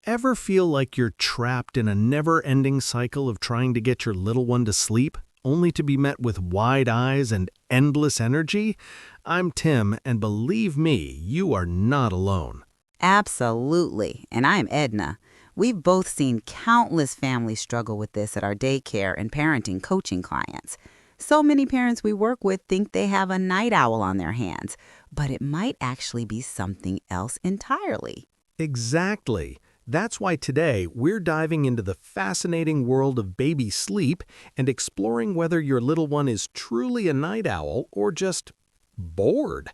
Ever feel like you're trapped in a never-ending cycle of trying to get your little one to sleep, only to be met with wide eyes and endless energy? I'm Tim, and believe me, you are not alone. Absolutely. And I'm Edna. We've both seen countless families struggle with this at our daycare and parenting coaching clients. So many parents we work with think they have a night owl on their hands, but it might actually be something else entirely. Exactly. That's why today we're diving into the fascinating world of baby sleep and exploring whether your little one is truly a night owl or just bored.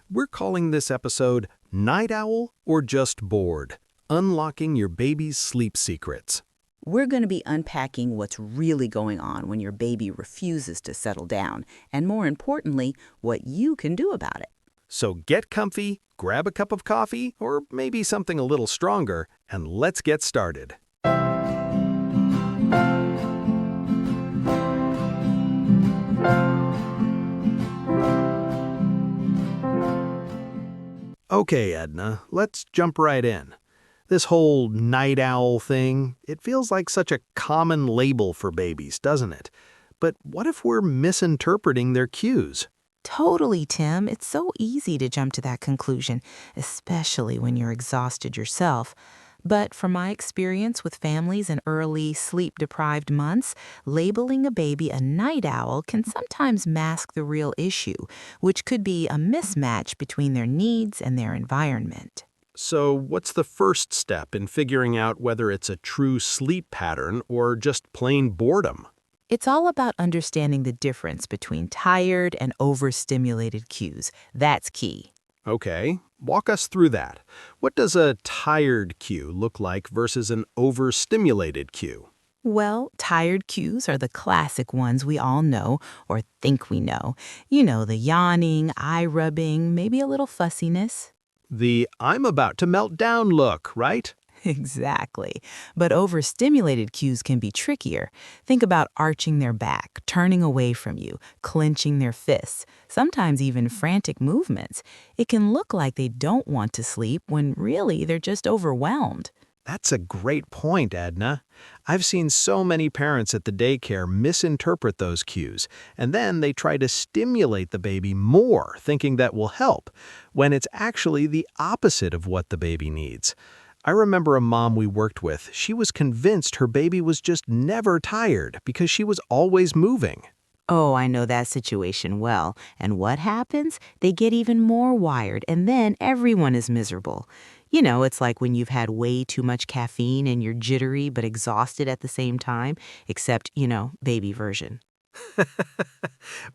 We're calling this episode Night Owl or Just Bored? Unlocking Your Baby's Sleep Secrets. We're going to be unpacking what's really going on when your baby refuses to settle down, and more importantly, what you can do about it. So get comfy, grab a cup of coffee, or maybe something a little stronger, and let's get started. Okay, Edna, let's jump right in. This whole night owl thing, it feels like such a common label for babies, doesn't it? But what if we're misinterpreting their cues? Totally, Tim. It's so easy to jump to that conclusion, especially when you're exhausted yourself. But from my experience with families in early sleep-deprived months, labeling a baby a night owl can sometimes mask the real issue, which could be a mismatch between their needs and their environment. So what's the first step in figuring out whether it's a true sleep pattern or just plain boredom? It's all about understanding the difference between tired and overstimulated cues. That's key. Okay, walk us through that. What does a tired cue look like versus an overstimulated cue? Well, tired cues are the classic ones we all know or think we know. You know, the yawning, eye rubbing, maybe a little fussiness. The I'm about to melt down look, right? Exactly. But overstimulated cues can be trickier. Think about arching their back, turning away from you, clenching their fists, sometimes even frantic movements. It can look like they don't want to sleep when really they're just overwhelmed. That's a great point, Edna. I've seen so many parents at the daycare misinterpret those cues, and then they try to stimulate the baby more, thinking that will help, when it's actually the opposite of what the baby needs. I remember a mom we worked with. She was convinced her baby was just never tired because she was always moving. Oh, I know that situation well. And what happens? They get even more wired, and then everyone is miserable. You know, it's like when you've had way too much caffeine and you're jittery but exhausted at the same time, except, baby version.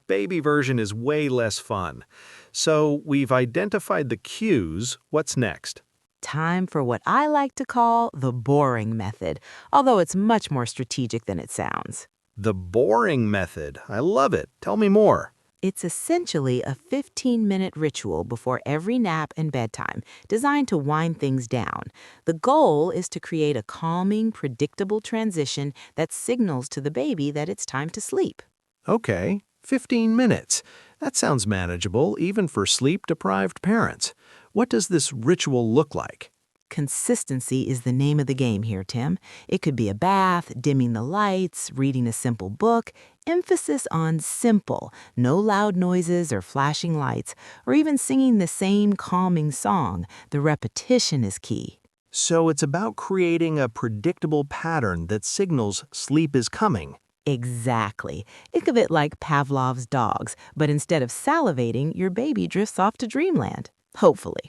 Baby version is way less fun. So we've identified the cues. What's next? Time for what I like to call the boring method, although it's much more strategic than it sounds. The boring method. I love it. Tell me more. It's essentially a 15-minute ritual before every nap and bedtime, designed to wind things down. The goal is to create a calming, predictable transition that signals to the baby that it's time to sleep. Okay, 15 minutes. That sounds manageable, even for sleep-deprived parents. What does this ritual look like? Consistency is the name of the game here, Tim. It could be a bath, dimming the lights, reading a simple book, emphasis on simple, no loud noises or flashing lights, or even singing the same calming song. The repetition is key. So it's about creating a predictable pattern that signals sleep is coming. Exactly. Think of it like Pavlov's dogs, but instead of salivating, your baby drifts off to dreamland. Hopefully.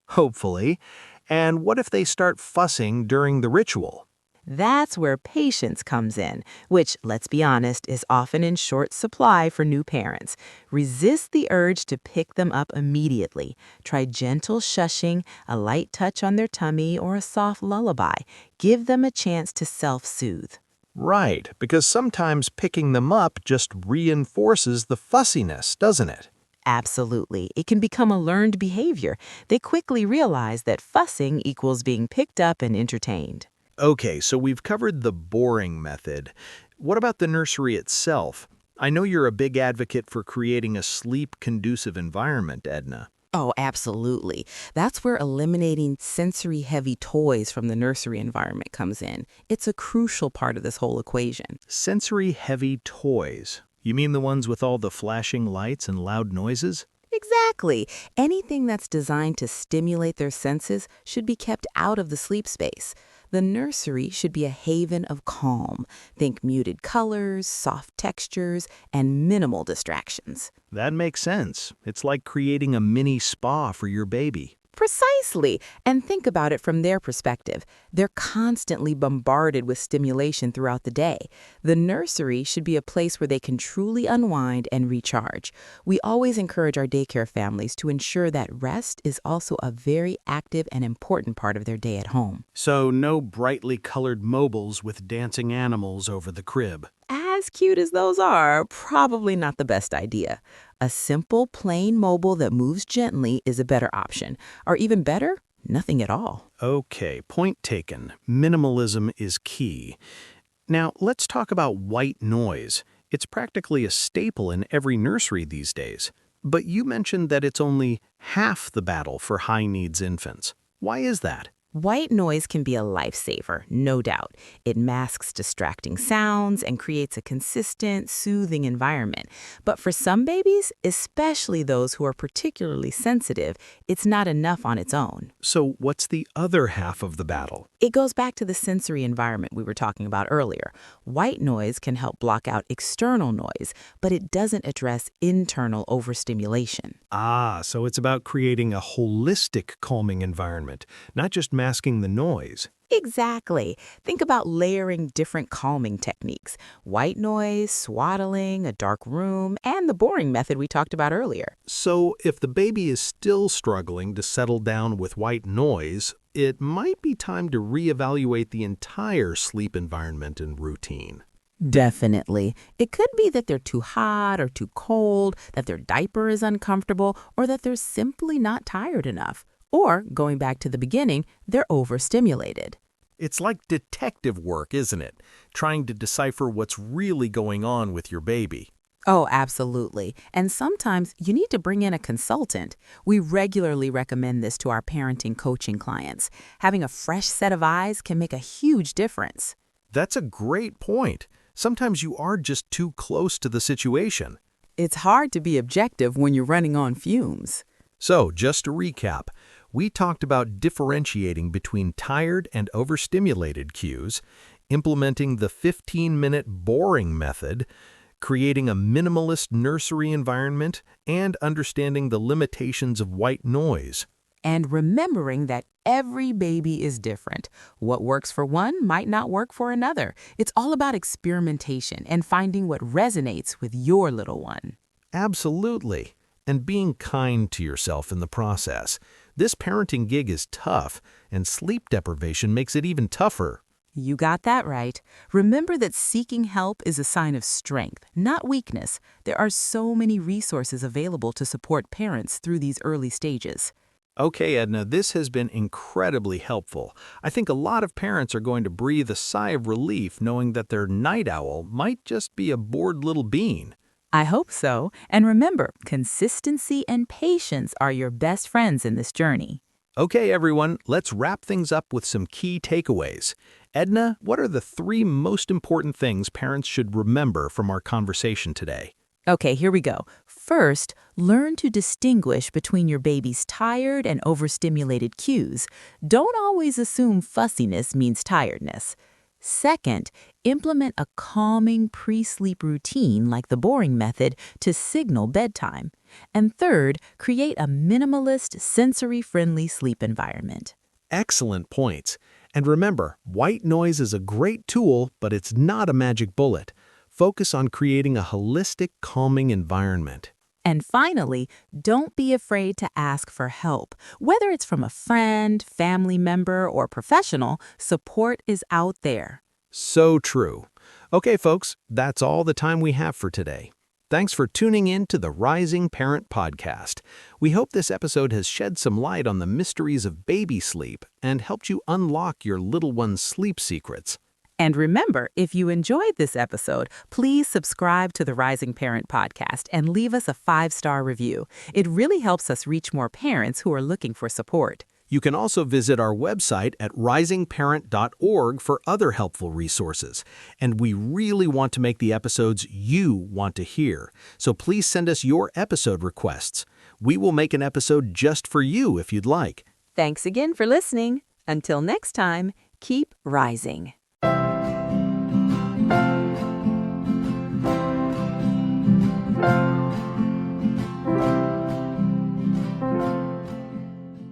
Hopefully. And what if they start fussing during the ritual? That's where patience comes in, which, let's be honest, is often in short supply for new parents. Resist the urge to pick them up immediately. Try gentle shushing, a light touch on their tummy, or a soft lullaby. Give them a chance to self-soothe. Right, because sometimes picking them up just reinforces the fussiness, doesn't it? Absolutely. It can become a learned behavior. They quickly realize that fussing equals being picked up and entertained. Okay, so we've covered the boring method. What about the nursery itself? I know you're a big advocate for creating a sleep-conducive environment, Edna. Oh, absolutely. That's where eliminating sensory-heavy toys from the nursery environment comes in. It's a crucial part of this whole equation. Sensory-heavy toys. You mean the ones with all the flashing lights and loud noises? Exactly. Anything that's designed to stimulate their senses should be kept out of the sleep space. The nursery should be a haven of calm. Think muted colors, soft textures, and minimal distractions. That makes sense. It's like creating a mini spa for your baby. Precisely. And think about it from their perspective. They're constantly bombarded with stimulation throughout the day. The nursery should be a place where they can truly unwind and recharge. We always encourage our daycare families to ensure that rest is also a very active and important part of their day at home. So no brightly colored mobiles with dancing animals over the crib. As cute as those are, probably not the best idea. A simple, plain mobile that moves gently is a better option. Or even better, nothing at all. Okay, point taken. Minimalism is key. Now, let's talk about white noise. It's practically a staple in every nursery these days. But you mentioned that it's only half the battle for high-needs infants. Why is that? White noise can be a lifesaver, no doubt. It masks distracting sounds and creates a consistent, soothing environment. But for some babies, especially those who are particularly sensitive, it's not enough on its own. So what's the other half of the battle? It goes back to the sensory environment we were talking about earlier. White noise can help block out external noise, but it doesn't address internal overstimulation. Ah, so it's about creating a holistic calming environment, not just masking the noise. Exactly. Think about layering different calming techniques. White noise, swaddling, a dark room, and the boring method we talked about earlier. So if the baby is still struggling to settle down with white noise, it might be time to reevaluate the entire sleep environment and routine. Definitely. It could be that they're too hot or too cold, that their diaper is uncomfortable, or that they're simply not tired enough. Or, going back to the beginning, they're overstimulated. It's like detective work, isn't it? Trying to decipher what's really going on with your baby. Oh, absolutely. And sometimes you need to bring in a consultant. We regularly recommend this to our parenting coaching clients. Having a fresh set of eyes can make a huge difference. That's a great point. Sometimes you are just too close to the situation. It's hard to be objective when you're running on fumes. So, just to recap, we talked about differentiating between tired and overstimulated cues, implementing the 15-minute boring method, creating a minimalist nursery environment, and understanding the limitations of white noise. And remembering that every baby is different. What works for one might not work for another. It's all about experimentation and finding what resonates with your little one. Absolutely. And being kind to yourself in the process. This parenting gig is tough, and sleep deprivation makes it even tougher. You got that right. Remember that seeking help is a sign of strength, not weakness. There are so many resources available to support parents through these early stages. Okay, Edna, this has been incredibly helpful. I think a lot of parents are going to breathe a sigh of relief knowing that their night owl might just be a bored little bean. I hope so. And remember, consistency and patience are your best friends in this journey. Okay, everyone, let's wrap things up with some key takeaways. Edna, what are the 3 most important things parents should remember from our conversation today? Okay, here we go. First, learn to distinguish between your baby's tired and overstimulated cues. Don't always assume fussiness means tiredness. Second, implement a calming pre-sleep routine like the boring method to signal bedtime. And third, create a minimalist, sensory-friendly sleep environment. Excellent points. And remember, white noise is a great tool, but it's not a magic bullet. Focus on creating a holistic, calming environment. And finally, don't be afraid to ask for help. Whether it's from a friend, family member, or professional, support is out there. So true. Okay, folks, that's all the time we have for today. Thanks for tuning in to the Rising Parent Podcast. We hope this episode has shed some light on the mysteries of baby sleep and helped you unlock your little one's sleep secrets. And remember, if you enjoyed this episode, please subscribe to the Rising Parent podcast and leave us a 5-star review. It really helps us reach more parents who are looking for support. You can also visit our website at risingparent.org for other helpful resources. And we really want to make the episodes you want to hear. So please send us your episode requests. We will make an episode just for you if you'd like. Thanks again for listening. Until next time, keep rising.